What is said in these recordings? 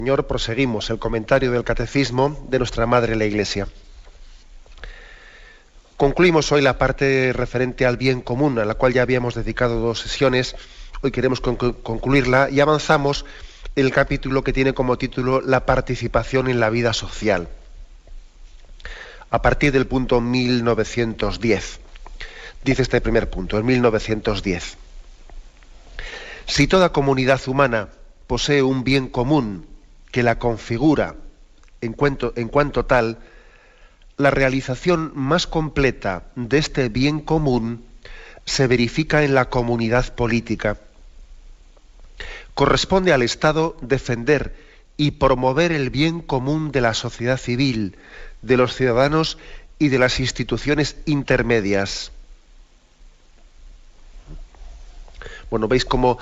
Señor, proseguimos el comentario del Catecismo de nuestra Madre la Iglesia. Concluimos hoy la parte referente al bien común, a la cual ya habíamos dedicado 2 sesiones. Hoy queremos concluirla y avanzamos en el capítulo que tiene como título La participación en la vida social, a partir del punto 1910. Dice este primer punto, en 1910. Si toda comunidad humana posee un bien común que la configura en cuanto tal, la realización más completa de este bien común se verifica en la comunidad política. Corresponde al Estado defender y promover el bien común de la sociedad civil, de los ciudadanos y de las instituciones intermedias. Bueno, veis cómo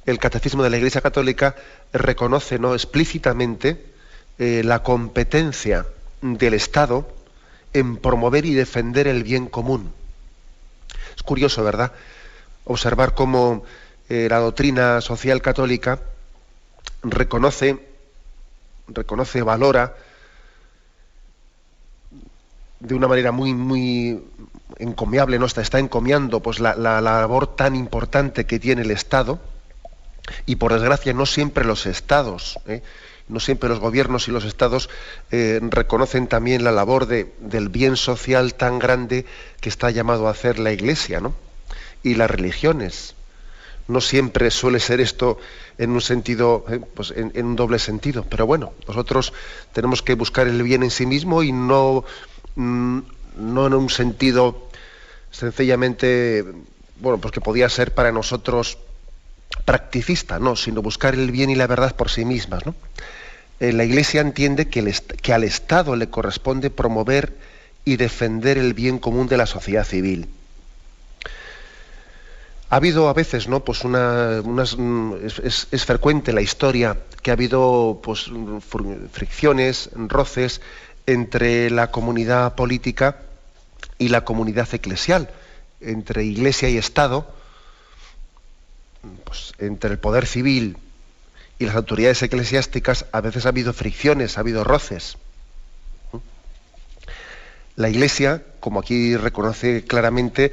el Catecismo de la Iglesia Católica reconoce, ¿no?, explícitamente la competencia del Estado en promover y defender el bien común. Es curioso, ¿verdad?, observar cómo la doctrina social católica reconoce, valora de una manera muy encomiable, ¿no? Está encomiando pues la labor tan importante que tiene el Estado, y por desgracia no siempre los estados, no siempre los gobiernos y los estados reconocen también la labor del bien social tan grande que está llamado a hacer la Iglesia, ¿no?, y las religiones. No siempre suele ser esto en un sentido, pues en un doble sentido, pero bueno, nosotros tenemos que buscar el bien en sí mismo y no en un sentido sencillamente, bueno, pues que podía ser para nosotros practicista, no, sino buscar el bien y la verdad por sí mismas, ¿no? La Iglesia entiende que al Estado le corresponde promover y defender el bien común de la sociedad civil. Ha habido a veces, ¿no?, pues es frecuente en la historia que ha habido pues fricciones, roces entre la comunidad política y la comunidad eclesial, entre Iglesia y Estado, pues entre el poder civil y las autoridades eclesiásticas. A veces ha habido fricciones, ha habido roces. La Iglesia, como aquí reconoce claramente,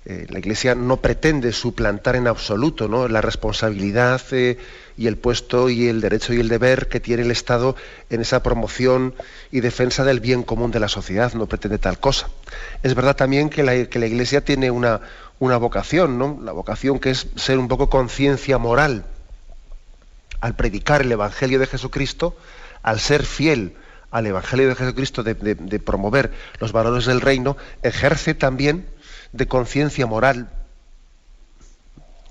la Iglesia no pretende suplantar en absoluto, ¿no?, la responsabilidad y el puesto y el derecho y el deber que tiene el Estado en esa promoción y defensa del bien común de la sociedad. No pretende tal cosa. Es verdad también que la Iglesia tiene una vocación, ¿no?, la vocación que es ser un poco conciencia moral. Al predicar el Evangelio de Jesucristo, al ser fiel al Evangelio de Jesucristo, de promover los valores del reino, ejerce también de conciencia moral.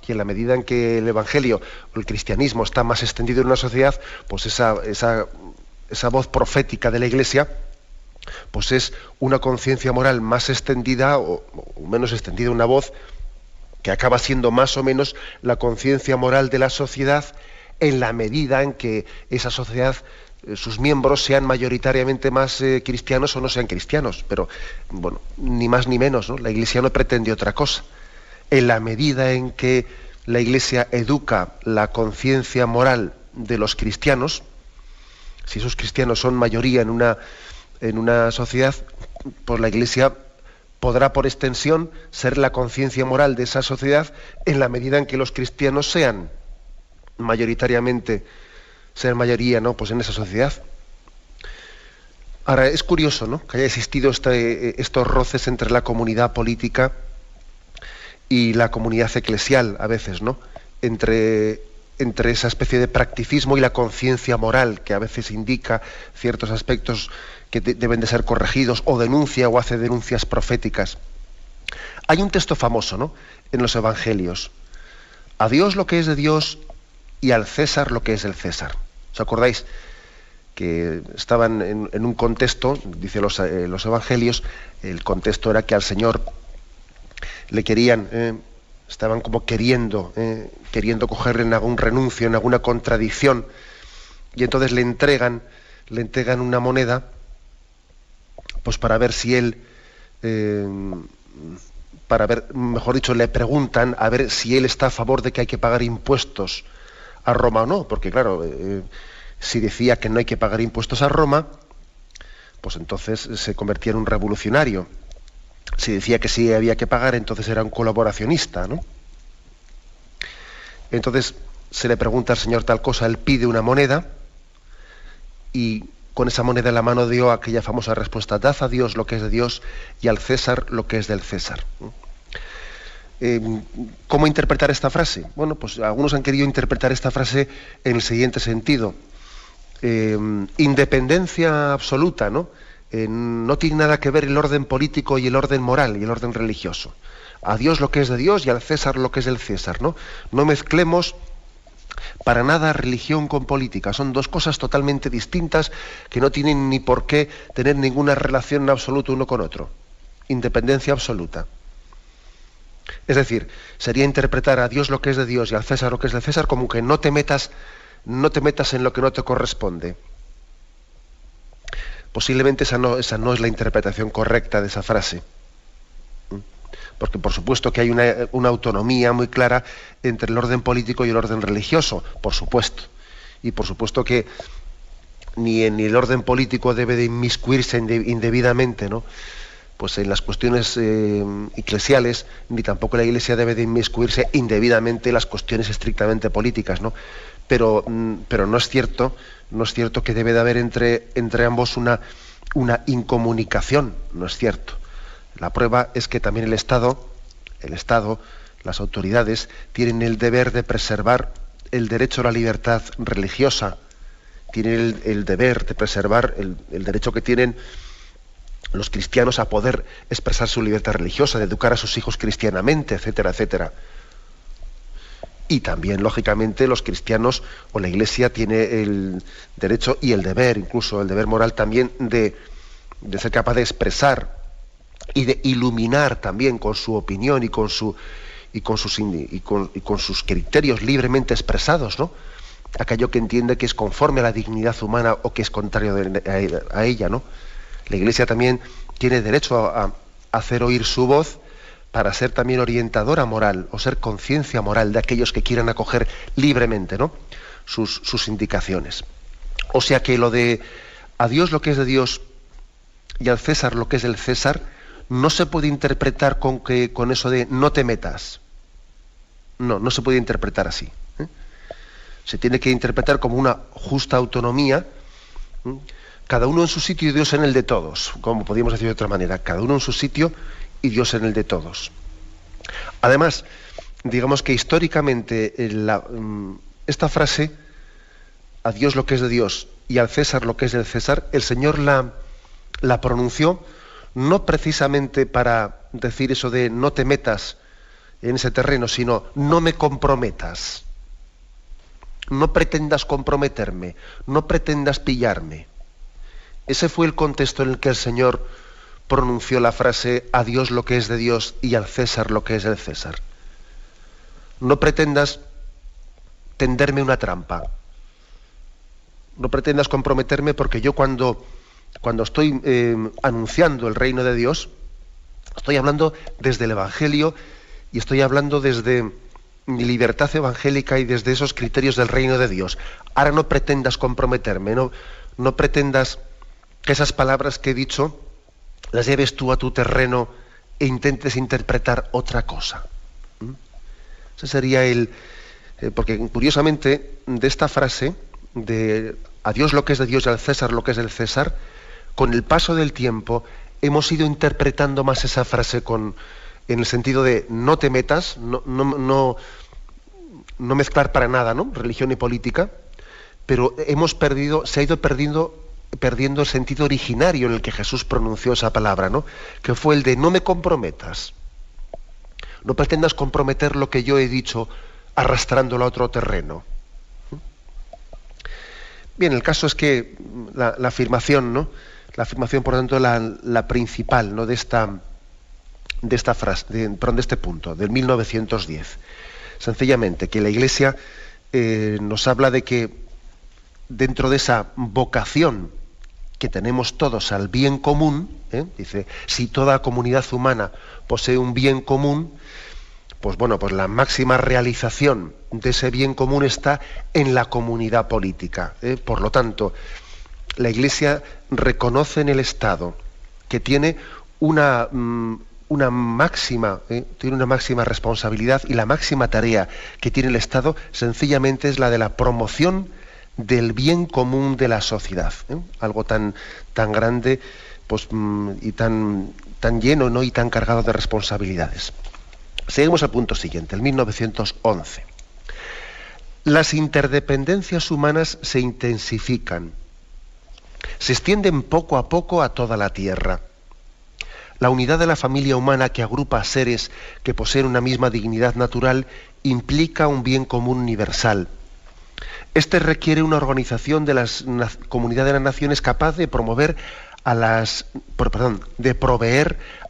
Y en la medida en que el Evangelio o el cristianismo está más extendido en una sociedad, pues esa voz profética de la Iglesia pues es una conciencia moral más extendida o menos extendida, una voz que acaba siendo más o menos la conciencia moral de la sociedad, en la medida en que esa sociedad, sus miembros sean mayoritariamente más cristianos o no sean cristianos. Pero bueno, ni más ni menos, ¿no? La Iglesia no pretende otra cosa. En la medida en que la Iglesia educa la conciencia moral de los cristianos, si esos cristianos son mayoría en una sociedad, pues la Iglesia podrá por extensión ser la conciencia moral de esa sociedad en la medida en que los cristianos sean mayoría, ¿no?, pues en esa sociedad. Ahora, es curioso, ¿no?, que haya existido estos roces entre la comunidad política y la comunidad eclesial, a veces, ¿no?, entre esa especie de practicismo y la conciencia moral, que a veces indica ciertos aspectos que deben de ser corregidos, o denuncia o hace denuncias proféticas. Hay un texto famoso, ¿no?, en los Evangelios: a Dios lo que es de Dios y al César lo que es del César. ¿Os acordáis que estaban en un contexto, dice los Evangelios, el contexto era que al Señor le querían, estaban como queriendo cogerle en algún renuncio, en alguna contradicción, y entonces le entregan una moneda, pues para ver si él, mejor dicho, le preguntan a ver si él está a favor de que hay que pagar impuestos a Roma o no, porque claro, Si decía que no hay que pagar impuestos a Roma, pues entonces se convertía en un revolucionario. Si decía que sí había que pagar, entonces era un colaboracionista, ¿no? Entonces se le pregunta al Señor tal cosa, él pide una moneda y con esa moneda en la mano dio aquella famosa respuesta: dad a Dios lo que es de Dios y al César lo que es del César. ¿Cómo interpretar esta frase? Bueno, pues algunos han querido interpretar esta frase en el siguiente sentido. Independencia absoluta, ¿no? No tiene nada que ver el orden político y el orden moral y el orden religioso. A Dios lo que es de Dios y al César lo que es del César, ¿no? No mezclemos para nada religión con política. Son dos cosas totalmente distintas que no tienen ni por qué tener ninguna relación en absoluto uno con otro. Independencia absoluta. Es decir, sería interpretar a Dios lo que es de Dios y al César lo que es del César como que no te metas en lo que no te corresponde. Posiblemente esa no es la interpretación correcta de esa frase. Porque por supuesto que hay una autonomía muy clara entre el orden político y el orden religioso, por supuesto. Y por supuesto que ni el orden político debe de inmiscuirse indebidamente, ¿no? Pues en las cuestiones eclesiales, ni tampoco la Iglesia debe de inmiscuirse indebidamente en las cuestiones estrictamente políticas, ¿no? Pero no es cierto que debe de haber entre ambos una incomunicación, no es cierto. La prueba es que también el Estado, las autoridades, tienen el deber de preservar el derecho a la libertad religiosa, tienen el deber de preservar el derecho que tienen los cristianos a poder expresar su libertad religiosa, de educar a sus hijos cristianamente, etcétera, etcétera. Y también, lógicamente, los cristianos o la Iglesia tiene el derecho y el deber, incluso el deber moral también, de ser capaz de expresar y de iluminar también con su opinión y con sus criterios libremente expresados, ¿no? Aquello que entiende que es conforme a la dignidad humana o que es contrario a ella, ¿no? La Iglesia también tiene derecho a hacer oír su voz para ser también orientadora moral o ser conciencia moral de aquellos que quieran acoger libremente, ¿no? sus indicaciones. O sea que lo de a Dios lo que es de Dios y al César lo que es del César no se puede interpretar con eso de no te metas. No se puede interpretar así. Se tiene que interpretar como una justa autonomía, cada uno en su sitio y Dios en el de todos, como podríamos decir de otra manera, cada uno en su sitio y Dios en el de todos. Además, digamos que históricamente esta frase, a Dios lo que es de Dios y al César lo que es del César, el Señor la pronunció no precisamente para decir eso de no te metas en ese terreno, sino no me comprometas, no pretendas comprometerme, no pretendas pillarme. Ese fue el contexto en el que el Señor pronunció la frase a Dios lo que es de Dios y al César lo que es del César. No pretendas tenderme una trampa. No pretendas comprometerme, porque yo cuando estoy anunciando el reino de Dios, estoy hablando desde el Evangelio y estoy hablando desde mi libertad evangélica y desde esos criterios del reino de Dios. Ahora no pretendas comprometerme, no pretendas que esas palabras que he dicho las lleves tú a tu terreno e intentes interpretar otra cosa. Ese sería porque curiosamente de esta frase, de a Dios lo que es de Dios y al César lo que es del César, con el paso del tiempo hemos ido interpretando más esa frase en el sentido de no te metas, no mezclar para nada, ¿no? Religión y política, pero se ha ido perdiendo el sentido originario en el que Jesús pronunció esa palabra, ¿no? Que fue el de no me comprometas. No pretendas comprometer lo que yo he dicho arrastrándolo a otro terreno. Bien, el caso es que la afirmación, ¿no? La afirmación, por tanto, la principal, ¿no? de esta frase, de este punto, del 1910. Sencillamente, que la Iglesia nos habla de que dentro de esa vocación que tenemos todos al bien común, dice, si toda comunidad humana posee un bien común, pues bueno, pues la máxima realización de ese bien común está en la comunidad política. Por lo tanto, la Iglesia reconoce en el Estado que tiene una máxima responsabilidad, y la máxima tarea que tiene el Estado sencillamente es la de la promoción del bien común de la sociedad. Algo tan grande, pues, y tan lleno, ¿no?, y tan cargado de responsabilidades. Seguimos al punto siguiente, el 1911. Las interdependencias humanas se intensifican, se extienden poco a poco a toda la tierra. La unidad de la familia humana, que agrupa a seres que poseen una misma dignidad natural, implica un bien común universal. Este requiere una organización de la comunidad de las naciones capaz de proveer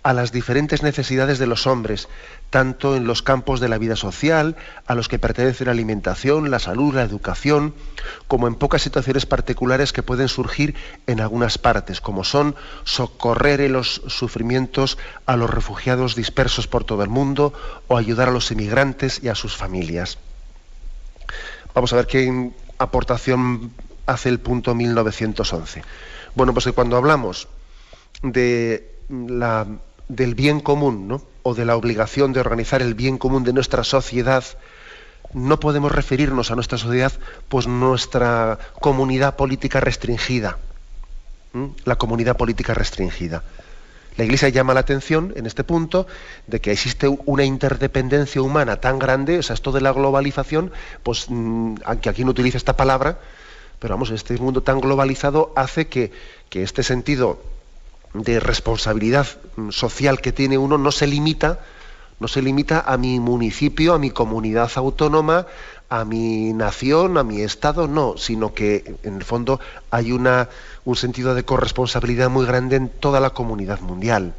a las diferentes necesidades de los hombres, tanto en los campos de la vida social, a los que pertenece la alimentación, la salud, la educación, como en pocas situaciones particulares que pueden surgir en algunas partes, como son socorrer en los sufrimientos a los refugiados dispersos por todo el mundo, o ayudar a los emigrantes y a sus familias. Vamos a ver qué aportación hace el punto 1911. Bueno, pues que cuando hablamos del bien común, ¿no?, o de la obligación de organizar el bien común de nuestra sociedad, no podemos referirnos a nuestra sociedad, pues nuestra comunidad política restringida. La comunidad política restringida. La Iglesia llama la atención en este punto de que existe una interdependencia humana tan grande, o sea, esto de la globalización, pues aunque aquí no utiliza esta palabra, pero vamos, este mundo tan globalizado hace que este sentido de responsabilidad social que tiene uno no se limita a mi municipio, a mi comunidad autónoma, a mi nación, a mi estado, no, sino que en el fondo hay un sentido de corresponsabilidad muy grande en toda la comunidad mundial.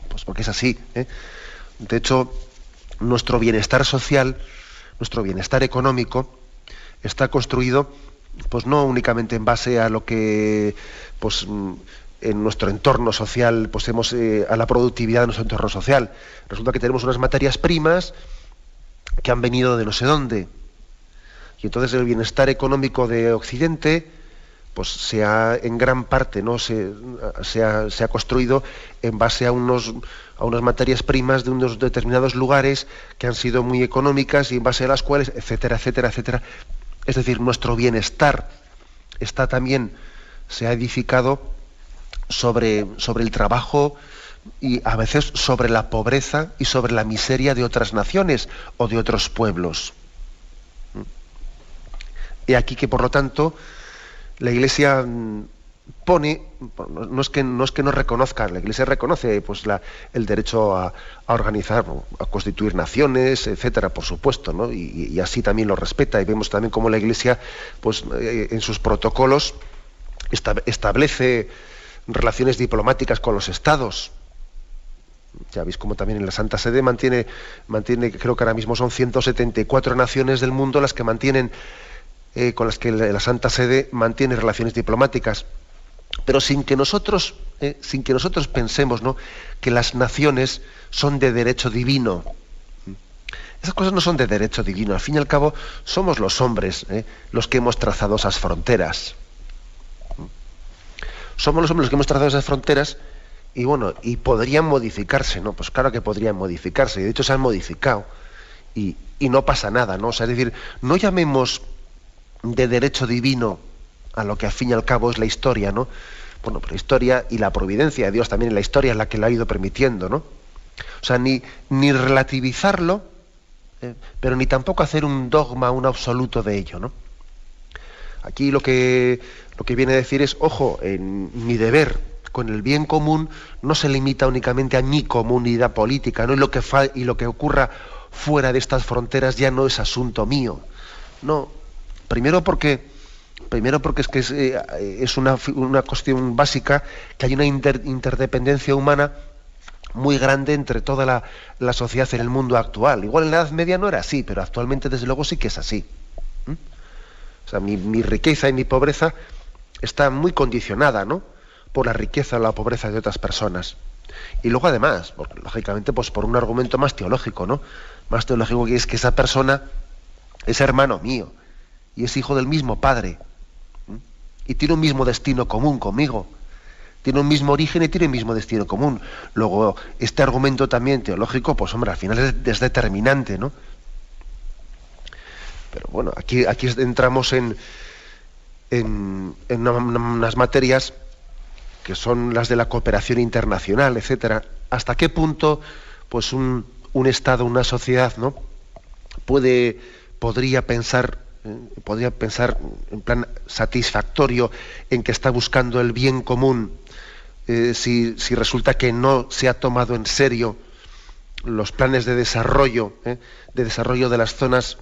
Pues porque es así. De hecho, nuestro bienestar social, nuestro bienestar económico, está construido pues no únicamente en base a lo que pues en nuestro entorno social pues a la productividad de nuestro entorno social. Resulta que tenemos unas materias primas que han venido de no sé dónde, y entonces el bienestar económico de Occidente pues en gran parte no se ha construido en base a unas materias primas de unos determinados lugares que han sido muy económicas, y en base a las cuales, etcétera, etcétera, etcétera. Es decir, nuestro bienestar se ha edificado sobre el trabajo, y a veces sobre la pobreza y sobre la miseria de otras naciones o de otros pueblos. Y aquí que, por lo tanto, la Iglesia pone, no es que no reconozca, la Iglesia reconoce pues el derecho a organizar, a constituir naciones, etcétera, por supuesto, ¿no? Y así también lo respeta, y vemos también cómo la Iglesia pues en sus protocolos establece relaciones diplomáticas con los estados. Ya veis cómo también en la Santa Sede mantiene, creo que ahora mismo son 174 naciones del mundo las que mantienen, con las que la Santa Sede mantiene relaciones diplomáticas. Pero sin que nosotros pensemos, ¿no?, que las naciones son de derecho divino. Esas cosas no son de derecho divino. Al fin y al cabo, somos los hombres los que hemos trazado esas fronteras. Somos los hombres los que hemos trazado esas fronteras, y bueno, y podrían modificarse, ¿no? Pues claro que podrían modificarse, y de hecho se han modificado, y no pasa nada, ¿no? O sea, es decir, no llamemos de derecho divino a lo que al fin y al cabo es la historia, ¿no? Bueno, pero la historia y la providencia de Dios también en la historia es la que lo ha ido permitiendo, ¿no? O sea, ni relativizarlo, pero ni tampoco hacer un dogma, un absoluto de ello, ¿no? Aquí lo que viene a decir es, ojo, mi deber con el bien común no se limita únicamente a mi comunidad política, ¿no? Y lo que ocurra fuera de estas fronteras ya no es asunto mío. No, primero porque es una cuestión básica, que hay una interdependencia humana muy grande entre toda la sociedad en el mundo actual. Igual en la Edad Media no era así, pero actualmente desde luego sí que es así. O sea, mi riqueza y mi pobreza está muy condicionada, ¿no?, por la riqueza o la pobreza de otras personas. Y luego además, porque, lógicamente, pues por un argumento más teológico, ¿no? Más teológico, que es que esa persona es hermano mío y es hijo del mismo padre, ¿m? Y tiene un mismo destino común conmigo, tiene un mismo origen y tiene un mismo destino común. Luego, este argumento también teológico, pues hombre, al final es determinante, ¿no? Pero bueno, aquí entramos en unas materias que son las de la cooperación internacional, etcétera. ¿Hasta qué punto, pues un Estado, una sociedad, ¿no? podría pensar en plan satisfactorio en que está buscando el bien común, si resulta que no se ha tomado en serio los planes de desarrollo de las zonas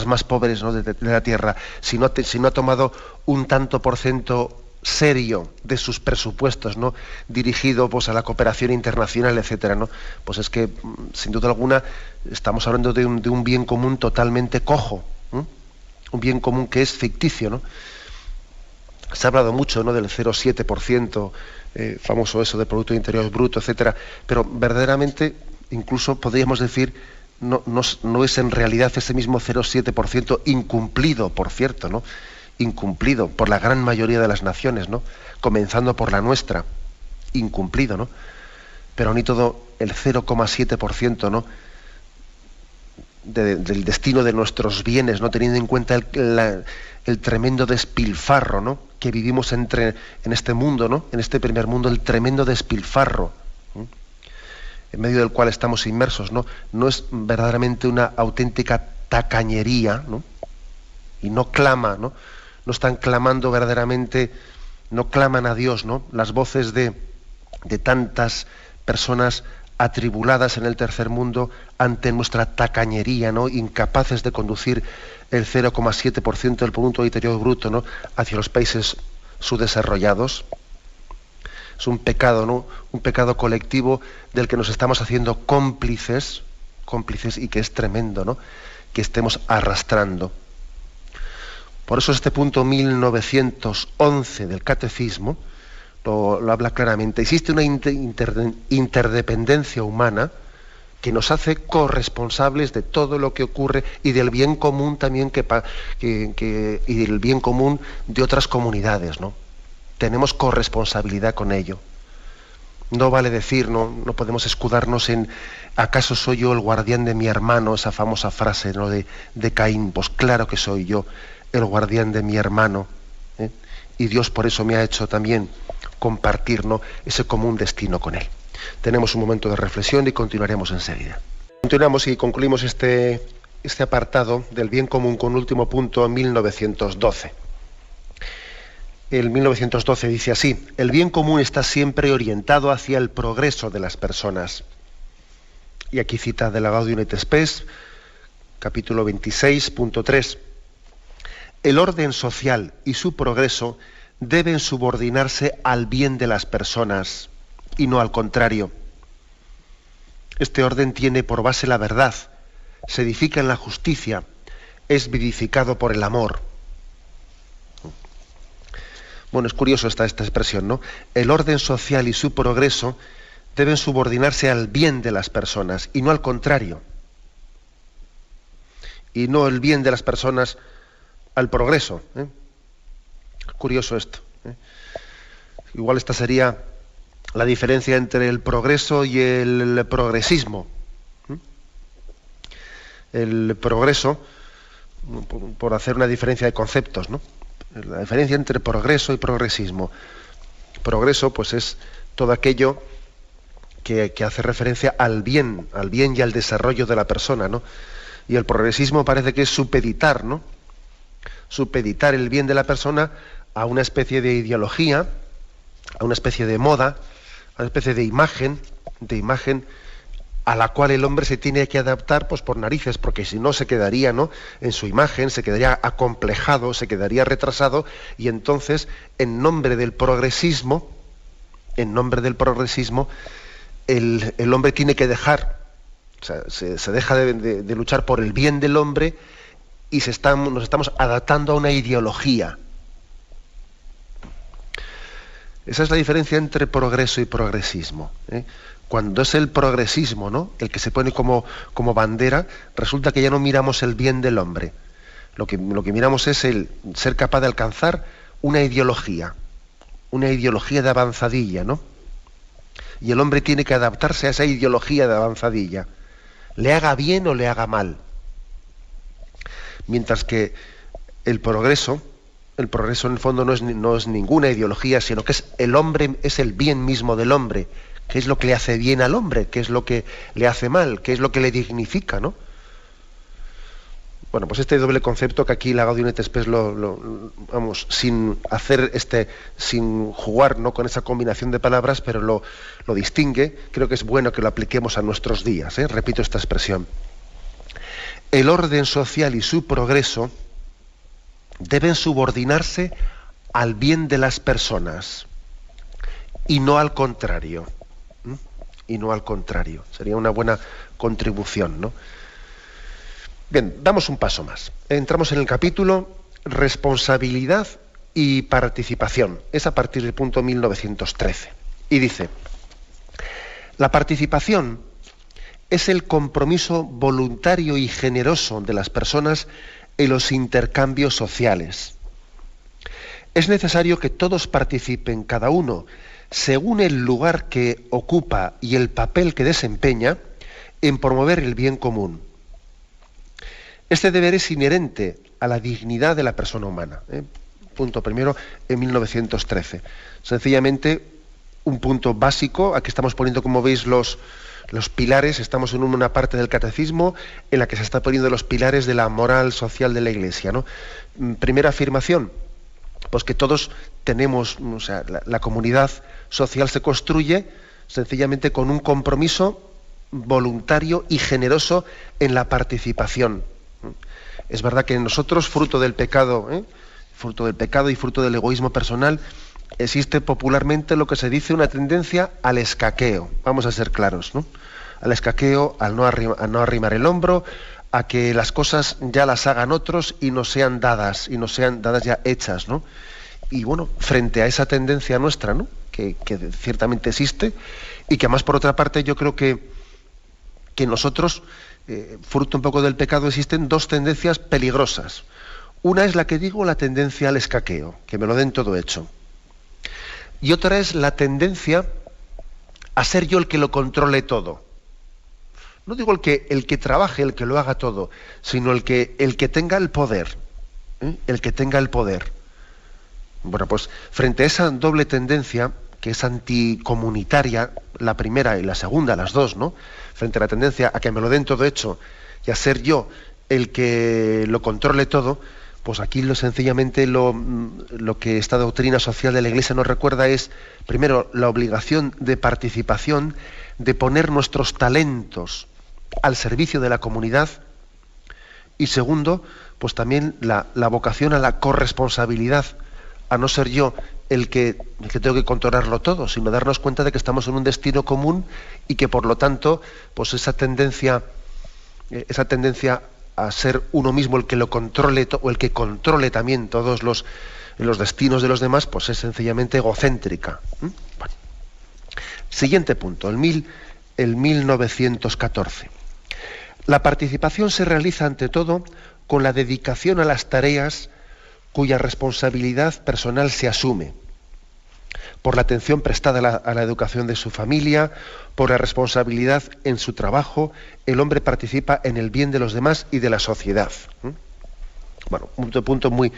más pobres, ¿no? de la tierra, si no ha tomado un tanto por ciento serio de sus presupuestos, ¿no? dirigido pues a la cooperación internacional, etcétera, ¿no? Pues es que sin duda alguna estamos hablando de un bien común totalmente cojo, ¿no? Un bien común que es ficticio, ¿no? Se ha hablado mucho, ¿no? del 0,7%, famoso eso de Producto Interior Bruto, etcétera, pero verdaderamente incluso podríamos decir no es en realidad ese mismo 0,7% incumplido, por cierto, ¿no? Incumplido por la gran mayoría de las naciones, ¿no? Comenzando por la nuestra, incumplido, ¿no? Pero ni todo el 0,7%, ¿no? del destino de nuestros bienes, ¿no? Teniendo en cuenta el tremendo despilfarro, ¿no? que vivimos en este mundo, ¿no? En este primer mundo, el tremendo despilfarro, ¿no? En medio del cual estamos inmersos, ¿no? No es verdaderamente una auténtica tacañería, ¿no? Y no clama, ¿no? No están clamando verdaderamente, no claman a Dios, ¿no? Las voces de tantas personas atribuladas en el tercer mundo ante nuestra tacañería, ¿no? Incapaces de conducir el 0,7% del Producto Interior Bruto, ¿no? hacia los países subdesarrollados. Es un pecado, ¿no? Un pecado colectivo del que nos estamos haciendo cómplices y que es tremendo, ¿no? Que estemos arrastrando. Por eso este punto 1911 del Catecismo lo habla claramente. Existe una interdependencia humana que nos hace corresponsables de todo lo que ocurre y del bien común también y del bien común de otras comunidades, ¿no? Tenemos corresponsabilidad con ello. No vale decir, no podemos escudarnos en ¿acaso soy yo el guardián de mi hermano? Esa famosa frase, ¿no? de Caín. Pues claro que soy yo el guardián de mi hermano, ¿eh? Y Dios por eso me ha hecho también compartir, ¿no? ese común destino con él. Tenemos un momento de reflexión y continuaremos enseguida. Continuamos y concluimos este apartado del bien común con último punto en 1912. El 1912 dice así: el bien común está siempre orientado hacia el progreso de las personas. Y aquí cita de la Gaudium et Spes, capítulo 26.3. El orden social y su progreso deben subordinarse al bien de las personas y no al contrario. Este orden tiene por base la verdad, se edifica en la justicia, es vivificado por el amor. Bueno, es curioso esta expresión, ¿no? El orden social y su progreso deben subordinarse al bien de las personas y no al contrario. Y no el bien de las personas al progreso, ¿eh? Curioso esto, ¿eh? Igual esta sería la diferencia entre el progreso y el progresismo. El progreso, por hacer una diferencia de conceptos, ¿no? La diferencia entre progreso y progresismo. Progreso, pues es todo aquello que hace referencia al bien y al desarrollo de la persona, ¿no? Y el progresismo parece que es supeditar, ¿no? Supeditar el bien de la persona a una especie de ideología, a una especie de moda, a una especie de imagen a la cual el hombre se tiene que adaptar, pues por narices, porque si no se quedaría, ¿no? en su imagen, se quedaría acomplejado, se quedaría retrasado, y entonces, en nombre del progresismo, el hombre tiene que dejar, o sea, se deja de luchar por el bien del hombre y nos estamos adaptando a una ideología. Esa es la diferencia entre progreso y progresismo, ¿eh? Cuando es el progresismo, ¿no?, el que se pone como bandera, resulta que ya no miramos el bien del hombre. Lo que miramos es el ser capaz de alcanzar una ideología de avanzadilla, ¿no? Y el hombre tiene que adaptarse a esa ideología de avanzadilla, le haga bien o le haga mal. Mientras que el progreso en el fondo no es ninguna ideología, sino que es el hombre, es el bien mismo del hombre. ¿Qué es lo que le hace bien al hombre? ¿Qué es lo que le hace mal? ¿Qué es lo que le dignifica, no? Bueno, pues este doble concepto que aquí la Gaudium et Spes vamos, sin jugar, ¿no?, con esa combinación de palabras, pero lo distingue. Creo que es bueno que lo apliquemos a nuestros días, ¿eh? Repito esta expresión. El orden social y su progreso deben subordinarse al bien de las personas y no al contrario. Y no al contrario. Sería una buena contribución, ¿no? Bien, damos un paso más. Entramos en el capítulo Responsabilidad y participación. Es a partir del punto 1913. Y dice: la participación es el compromiso voluntario y generoso de las personas en los intercambios sociales. Es necesario que todos participen, cada uno según el lugar que ocupa y el papel que desempeña, en promover el bien común. Este deber es inherente a la dignidad de la persona humana. Punto primero, en 1913. Sencillamente, un punto básico. Aquí estamos poniendo, como veis, los pilares. Estamos en una parte del catecismo en la que se está poniendo los pilares de la moral social de la Iglesia, ¿no? Primera afirmación, pues que todos tenemos, o sea, la comunidad social se construye sencillamente con un compromiso voluntario y generoso en la participación. Es verdad que en nosotros, fruto del pecado y fruto del egoísmo personal, existe popularmente lo que se dice una tendencia al escaqueo. Vamos a ser claros, ¿no? Al escaqueo, a no arrimar el hombro, a que las cosas ya las hagan otros y no sean dadas ya hechas, ¿no? Y bueno, frente a esa tendencia nuestra, ¿no?, que ciertamente existe, y que además, por otra parte, yo creo que nosotros, fruto un poco del pecado, existen dos tendencias peligrosas. Una es la que digo, la tendencia al escaqueo, que me lo den todo hecho. Y otra es la tendencia a ser yo el que lo controle todo. No digo el que trabaje, el que lo haga todo, sino el que tenga el poder. El que tenga el poder. Bueno, pues frente a esa doble tendencia, que es anticomunitaria, la primera y la segunda, las dos, ¿no? Frente a la tendencia a que me lo den todo hecho y a ser yo el que lo controle todo, pues aquí sencillamente lo que esta doctrina social de la Iglesia nos recuerda es, primero, la obligación de participación, de poner nuestros talentos al servicio de la comunidad, y segundo, pues también la vocación a la corresponsabilidad, a no ser yo el que tengo que controlarlo todo, sino darnos cuenta de que estamos en un destino común y que, por lo tanto, pues esa tendencia a ser uno mismo el que lo controle o el que controle también todos los destinos de los demás, pues es sencillamente egocéntrica. Bueno. Siguiente punto, el 1914. La participación se realiza ante todo con la dedicación a las tareas cuya responsabilidad personal se asume, por la atención prestada a la educación de su familia, por la responsabilidad en su trabajo. El hombre participa en el bien de los demás y de la sociedad. Bueno, un punto muy,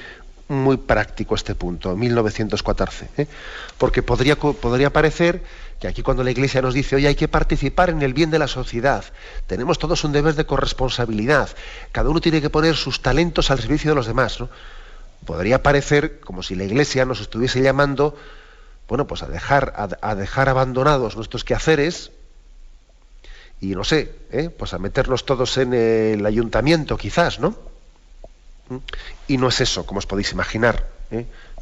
muy práctico este punto, 1914, porque podría parecer que aquí, cuando la Iglesia nos dice, oye, hay que participar en el bien de la sociedad, tenemos todos un deber de corresponsabilidad, cada uno tiene que poner sus talentos al servicio de los demás, ¿no? Podría parecer como si la Iglesia nos estuviese llamando, bueno, pues a dejar abandonados nuestros quehaceres y, no sé, pues a meternos todos en el ayuntamiento, quizás, ¿no? Y no es eso, como os podéis imaginar,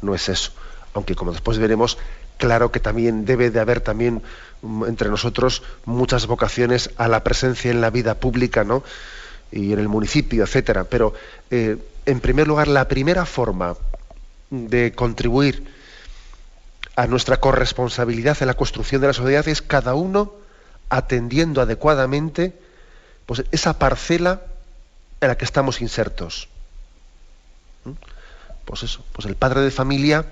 no es eso. Aunque, como después veremos, claro que también debe de haber también entre nosotros muchas vocaciones a la presencia en la vida pública, ¿no?, y en el municipio, etcétera. Pero en primer lugar, la primera forma de contribuir a nuestra corresponsabilidad en la construcción de la sociedad es cada uno atendiendo adecuadamente pues, esa parcela en la que estamos insertos. Pues eso, pues el padre de familia,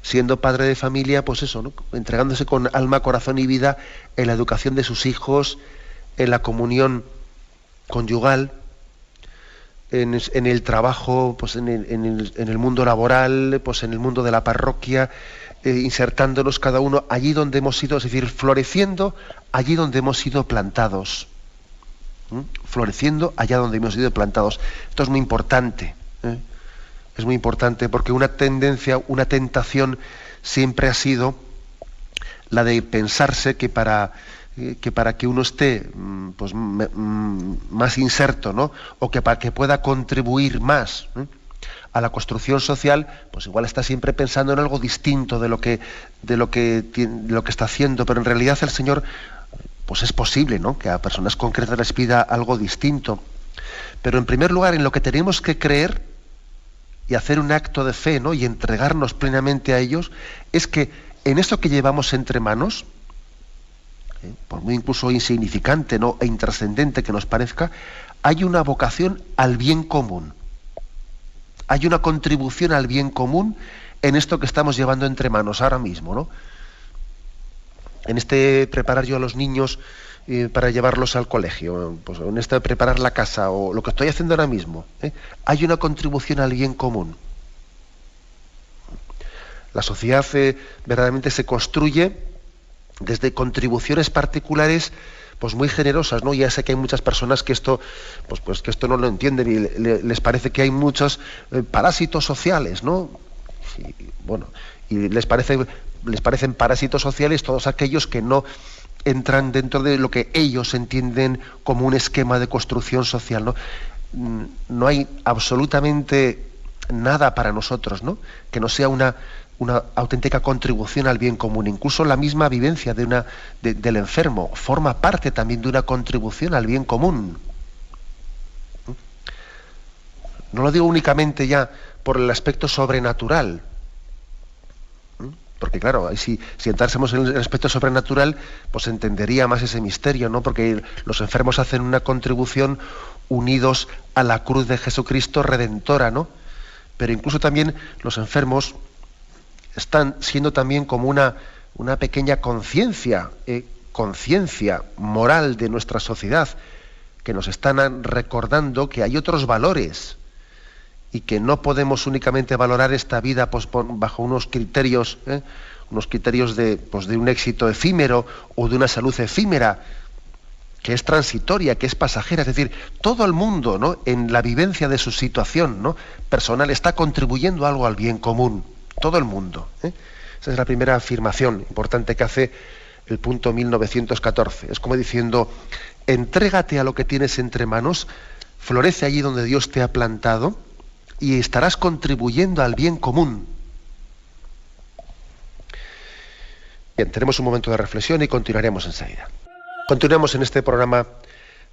siendo padre de familia, pues eso, ¿no? Entregándose con alma, corazón y vida en la educación de sus hijos, en la comunión conyugal, en el trabajo, pues en el mundo laboral, pues en el mundo de la parroquia, insertándonos cada uno allí donde hemos sido, es decir, floreciendo allí donde hemos sido plantados. Floreciendo allá donde hemos sido plantados. Esto es muy importante. Es muy importante porque una tendencia, una tentación siempre ha sido la de pensarse que para que uno esté pues, más inserto, ¿no? O que para que pueda contribuir más a la construcción social, pues igual está siempre pensando en algo distinto de lo que está haciendo, pero en realidad el Señor, pues es posible, ¿no? Que a personas concretas les pida algo distinto. Pero en primer lugar, en lo que tenemos que creer y hacer un acto de fe, ¿no? Y entregarnos plenamente a ellos, es que en eso que llevamos entre manos, por muy incluso insignificante, ¿no? E intrascendente que nos parezca, hay una vocación al bien común. Hay una contribución al bien común en esto que estamos llevando entre manos ahora mismo, ¿no? En este preparar yo a los niños para llevarlos al colegio, pues en este preparar la casa o lo que estoy haciendo ahora mismo, hay una contribución al bien común. La sociedad verdaderamente se construye desde contribuciones particulares pues muy generosas, ¿no? Ya sé que hay muchas personas que esto pues que esto no lo entienden y les parece que hay muchos parásitos sociales, ¿no? Y, bueno, y les parecen parásitos sociales todos aquellos que no entran dentro de lo que ellos entienden como un esquema de construcción social, ¿no? No hay absolutamente nada para nosotros, ¿no? Que no sea una auténtica contribución al bien común. Incluso la misma vivencia del enfermo forma parte también de una contribución al bien común. No lo digo únicamente ya por el aspecto sobrenatural, porque claro, si entrásemos en el aspecto sobrenatural, pues entendería más ese misterio, ¿no? Porque los enfermos hacen una contribución unidos a la cruz de Jesucristo redentora, ¿no? Pero incluso también los enfermos están siendo también como una pequeña conciencia moral de nuestra sociedad, que nos están recordando que hay otros valores y que no podemos únicamente valorar esta vida pues, bajo unos criterios de un éxito efímero o de una salud efímera, que es transitoria, que es pasajera. Es decir, todo el mundo, ¿no? En la vivencia de su situación, ¿no? Personal está contribuyendo algo al bien común. Todo el mundo. Esa es la primera afirmación importante que hace el punto 1914. Es como diciendo, entrégate a lo que tienes entre manos, florece allí donde Dios te ha plantado y estarás contribuyendo al bien común. Bien, tenemos un momento de reflexión y continuaremos enseguida. Continuamos en este programa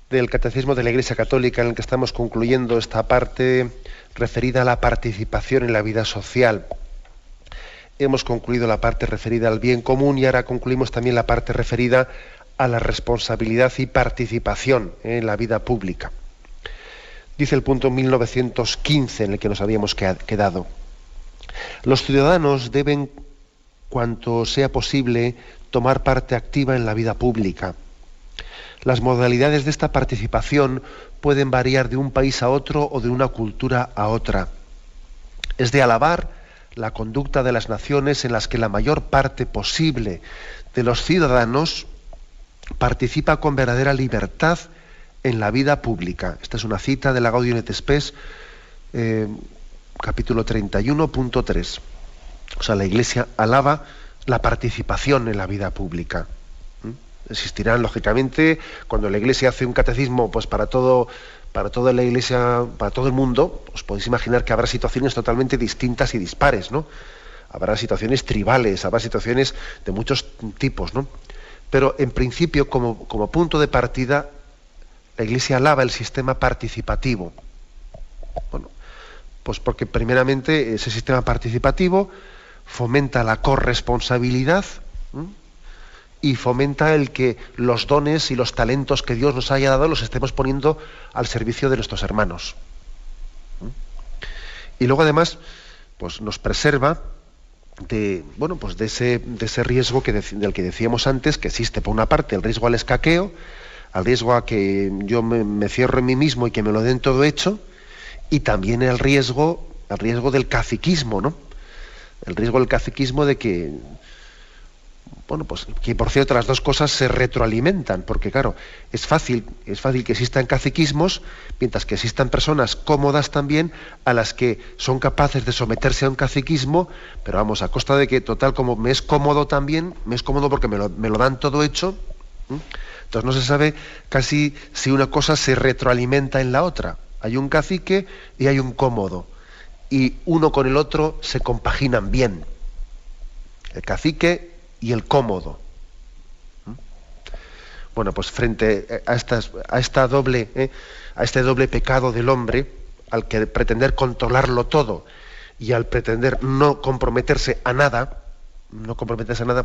del Catecismo de la Iglesia Católica en el que estamos concluyendo esta parte referida a la participación en la vida social. Hemos concluido la parte referida al bien común y ahora concluimos también la parte referida a la responsabilidad y participación en la vida pública. Dice el punto 1915 en el que nos habíamos quedado. Los ciudadanos deben, cuanto sea posible, tomar parte activa en la vida pública. Las modalidades de esta participación pueden variar de un país a otro o de una cultura a otra. Es de alabar la conducta de las naciones en las que la mayor parte posible de los ciudadanos participa con verdadera libertad en la vida pública. Esta es una cita de la Gaudium et Spes, capítulo 31.3. O sea, la Iglesia alaba la participación en la vida pública. Existirán, lógicamente, cuando la Iglesia hace un catecismo pues para toda la Iglesia, para todo el mundo, os podéis imaginar que habrá situaciones totalmente distintas y dispares, ¿no? Habrá situaciones tribales, habrá situaciones de muchos tipos, ¿no? Pero en principio, como punto de partida, la Iglesia alaba el sistema participativo. Bueno, pues porque primeramente ese sistema participativo fomenta la corresponsabilidad, y fomenta el que los dones y los talentos que Dios nos haya dado los estemos poniendo al servicio de nuestros hermanos. Y luego además pues nos preserva de ese riesgo del que decíamos antes, que existe por una parte el riesgo al escaqueo, al riesgo a que yo me cierro en mí mismo y que me lo den todo hecho, y también el riesgo del caciquismo, ¿no? El riesgo del caciquismo de que, que por cierto las dos cosas se retroalimentan, porque claro, es fácil que existan caciquismos, mientras que existan personas cómodas también a las que son capaces de someterse a un caciquismo, pero vamos, a costa de que total, como me es cómodo también, me es cómodo porque me lo dan todo hecho. Entonces no se sabe casi si una cosa se retroalimenta en la otra. Hay un cacique y hay un cómodo, y uno con el otro se compaginan bien. El cacique y el cómodo. Bueno, pues frente a este doble pecado del hombre, al que pretender controlarlo todo y al pretender no comprometerse a nada,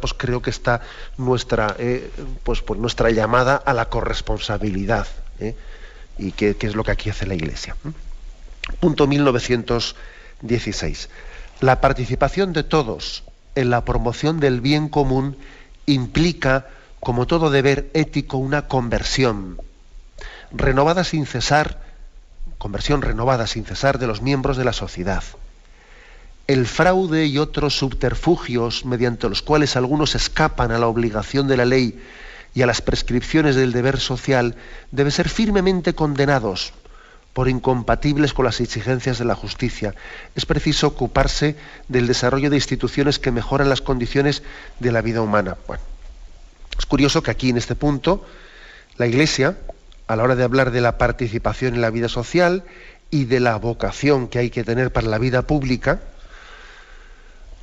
pues creo que está nuestra llamada a la corresponsabilidad, y qué es lo que aquí hace la Iglesia. Punto 1916. La participación de todos en la promoción del bien común implica, como todo deber ético, una conversión renovada sin cesar de los miembros de la sociedad. El fraude y otros subterfugios mediante los cuales algunos escapan a la obligación de la ley y a las prescripciones del deber social deben ser firmemente condenados por incompatibles con las exigencias de la justicia. Es preciso ocuparse del desarrollo de instituciones que mejoran las condiciones de la vida humana. Bueno, es curioso que aquí en este punto la Iglesia, a la hora de hablar de la participación en la vida social y de la vocación que hay que tener para la vida pública,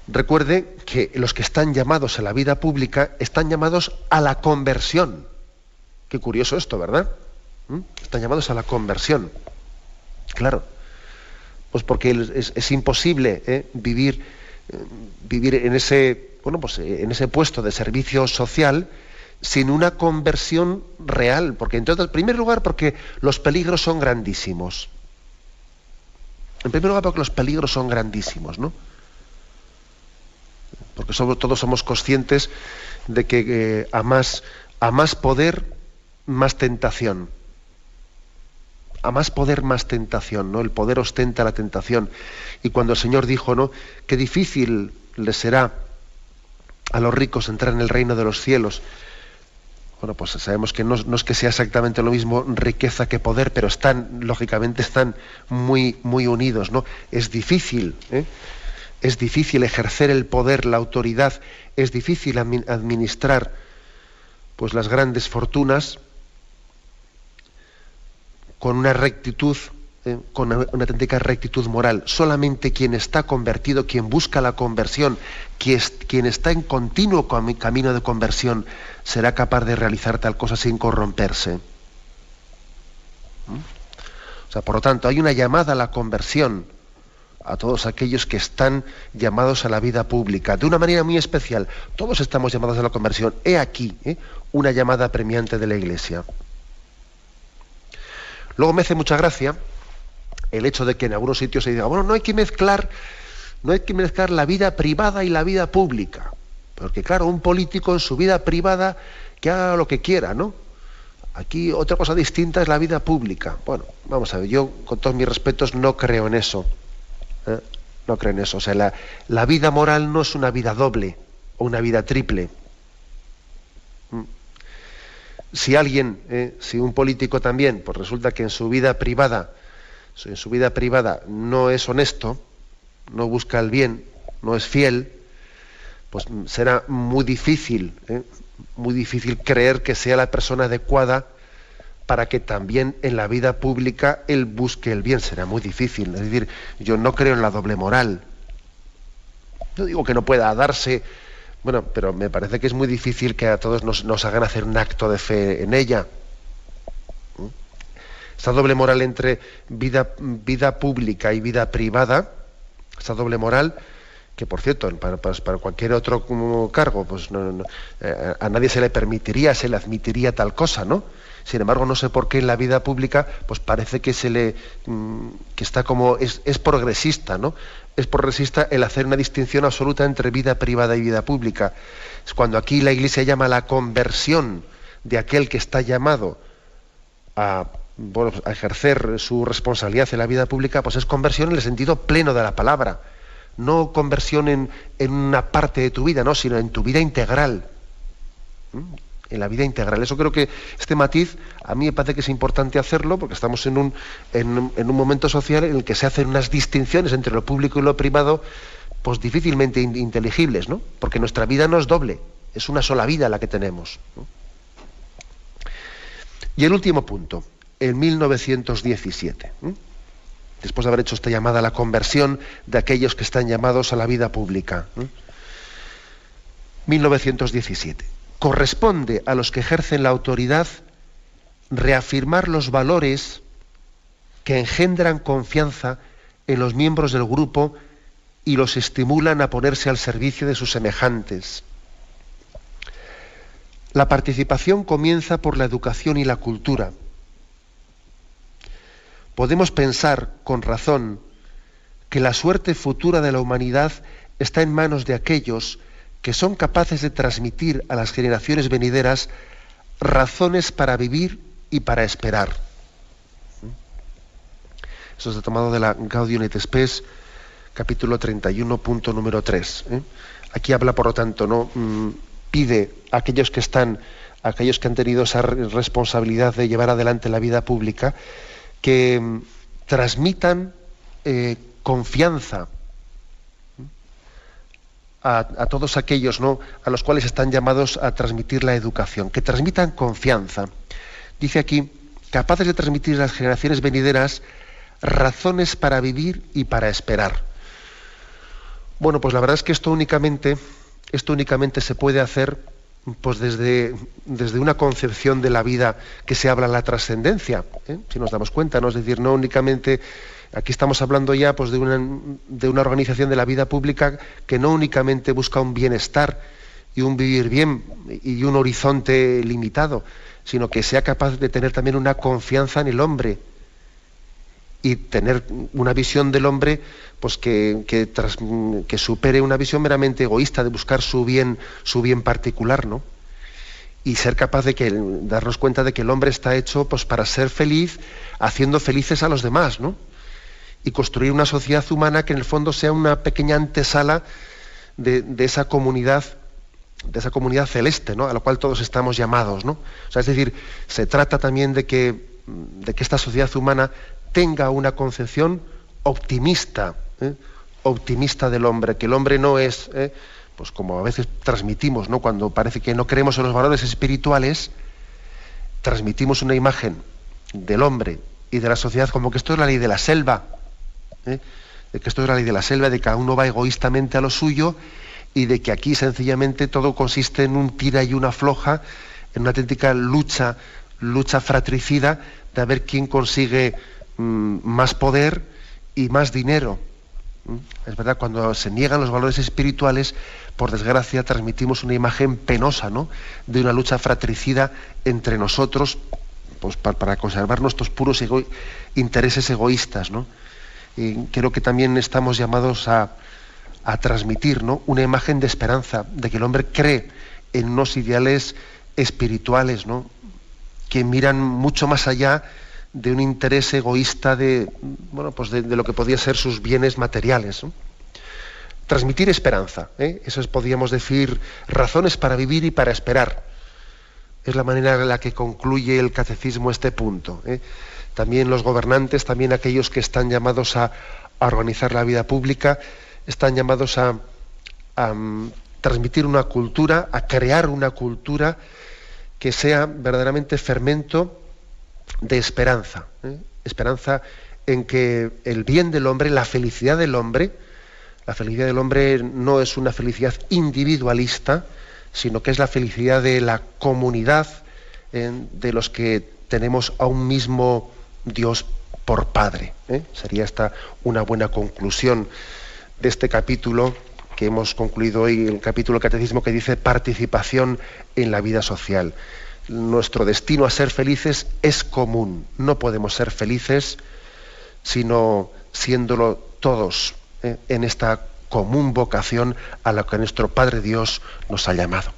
recuerde que los que están llamados a la vida pública están llamados a la conversión. Qué curioso esto, ¿verdad? Están llamados a la conversión. Claro, pues porque es imposible vivir en ese puesto de servicio social sin una conversión real, porque en primer lugar porque los peligros son grandísimos. En primer lugar porque los peligros son grandísimos, ¿no? Porque todos somos conscientes de que a más poder, más tentación. A más poder, más tentación, ¿no? El poder ostenta la tentación. Y cuando el Señor dijo, ¿no?, qué difícil les será a los ricos entrar en el reino de los cielos. Bueno, pues sabemos que no es que sea exactamente lo mismo riqueza que poder, pero lógicamente están muy, muy unidos, ¿no? Es difícil, es difícil ejercer el poder, la autoridad, es difícil administrar pues las grandes fortunas con una rectitud, con una auténtica rectitud moral. Solamente quien está convertido, quien busca la conversión, quien está en continuo camino de conversión, será capaz de realizar tal cosa sin corromperse. O sea, por lo tanto, hay una llamada a la conversión a todos aquellos que están llamados a la vida pública, de una manera muy especial. Todos estamos llamados a la conversión. He aquí una llamada apremiante de la Iglesia. Luego me hace mucha gracia el hecho de que en algunos sitios se diga, bueno, no hay que mezclar la vida privada y la vida pública. Porque claro, un político en su vida privada que haga lo que quiera, ¿no? Aquí otra cosa distinta es la vida pública. Bueno, vamos a ver, yo con todos mis respetos no creo en eso. No creo en eso. O sea, la vida moral no es una vida doble o una vida triple. Si un político también, pues resulta que en su vida privada no es honesto, no busca el bien, no es fiel, pues será muy difícil creer que sea la persona adecuada para que también en la vida pública él busque el bien. Será muy difícil. Es decir, yo no creo en la doble moral. No digo que no pueda darse, bueno, pero me parece que es muy difícil que a todos nos hagan hacer un acto de fe en ella. Esta doble moral entre vida pública y vida privada, esta doble moral que por cierto, para cualquier otro cargo, pues a nadie se le permitiría, se le admitiría tal cosa, ¿no? Sin embargo, no sé por qué en la vida pública, pues parece que que está como, es progresista, ¿no? Es progresista el hacer una distinción absoluta entre vida privada y vida pública. Es cuando aquí la Iglesia llama la conversión de aquel que está llamado a ejercer su responsabilidad en la vida pública, pues es conversión en el sentido pleno de la palabra. No conversión en una parte de tu vida, no, sino en tu vida integral. En la vida integral. Eso creo que este matiz a mí me parece que es importante hacerlo, porque estamos en un momento social en el que se hacen unas distinciones entre lo público y lo privado, pues difícilmente inteligibles, ¿no? Porque nuestra vida no es doble, es una sola vida la que tenemos, ¿no? Y el último punto, en 1917, después de haber hecho esta llamada a la conversión de aquellos que están llamados a la vida pública, 1917. Corresponde a los que ejercen la autoridad reafirmar los valores que engendran confianza en los miembros del grupo y los estimulan a ponerse al servicio de sus semejantes. La participación comienza por la educación y la cultura. Podemos pensar, con razón, que la suerte futura de la humanidad está en manos de aquellos que son capaces de transmitir a las generaciones venideras razones para vivir y para esperar. Eso está tomado de la Gaudium et Spes, capítulo 31, punto número 3. Aquí habla, por lo tanto, ¿no? Pide a aquellos que han tenido esa responsabilidad de llevar adelante la vida pública, que transmitan confianza a todos aquellos, ¿no?, a los cuales están llamados a transmitir la educación, que transmitan confianza. Dice aquí, capaces de transmitir a las generaciones venideras razones para vivir y para esperar. Bueno, pues la verdad es que esto únicamente se puede hacer pues desde una concepción de la vida que se habla en la trascendencia, si nos damos cuenta, ¿no? Es decir, no únicamente, aquí estamos hablando ya pues de una organización de la vida pública que no únicamente busca un bienestar y un vivir bien y un horizonte limitado, sino que sea capaz de tener también una confianza en el hombre y tener una visión del hombre pues que supere una visión meramente egoísta de buscar su bien particular, ¿no? Y ser capaz de darnos cuenta de que el hombre está hecho pues para ser feliz, haciendo felices a los demás, ¿no? Y construir una sociedad humana que en el fondo sea una pequeña antesala de esa comunidad celeste, ¿no?, a la cual todos estamos llamados, ¿no? O sea, es decir, se trata también de que esta sociedad humana tenga una concepción optimista del hombre, que el hombre no es, pues como a veces transmitimos, ¿no?, cuando parece que no creemos en los valores espirituales, transmitimos una imagen del hombre y de la sociedad como que esto es la ley de la selva, de que esto es la ley de la selva, de que cada uno va egoístamente a lo suyo y de que aquí sencillamente todo consiste en un tira y una afloja, en una auténtica lucha fratricida de a ver quién consigue más poder y más dinero. Es verdad, cuando se niegan los valores espirituales, por desgracia transmitimos una imagen penosa, ¿no?, de una lucha fratricida entre nosotros, pues para conservar nuestros puros intereses egoístas, ¿no? Y creo que también estamos llamados a transmitir, ¿no?, una imagen de esperanza, de que el hombre cree en unos ideales espirituales, ¿no?, que miran mucho más allá de un interés egoísta de lo que podía ser sus bienes materiales, ¿no? Transmitir esperanza, eso es, podríamos decir, razones para vivir y para esperar. Es la manera en la que concluye el catecismo este punto. También los gobernantes, también aquellos que están llamados a organizar la vida pública, están llamados a transmitir una cultura, a crear una cultura que sea verdaderamente fermento de esperanza. Esperanza en que el bien del hombre, la felicidad del hombre no es una felicidad individualista, sino que es la felicidad de la comunidad, de los que tenemos a un mismo Dios por Padre. Sería esta una buena conclusión de este capítulo que hemos concluido hoy, el capítulo del Catecismo que dice participación en la vida social. Nuestro destino a ser felices es común. No podemos ser felices sino siéndolo todos en esta común vocación a la que nuestro Padre Dios nos ha llamado.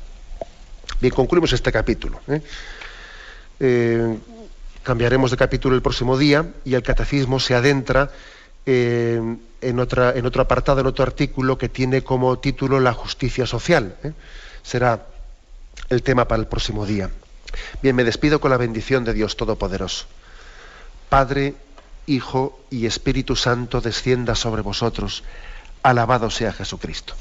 Bien, concluimos este capítulo. Cambiaremos de capítulo el próximo día y el Catecismo se adentra en otro apartado, en otro artículo que tiene como título la justicia social. Será el tema para el próximo día. Bien, me despido con la bendición de Dios Todopoderoso. Padre, Hijo y Espíritu Santo descienda sobre vosotros. Alabado sea Jesucristo.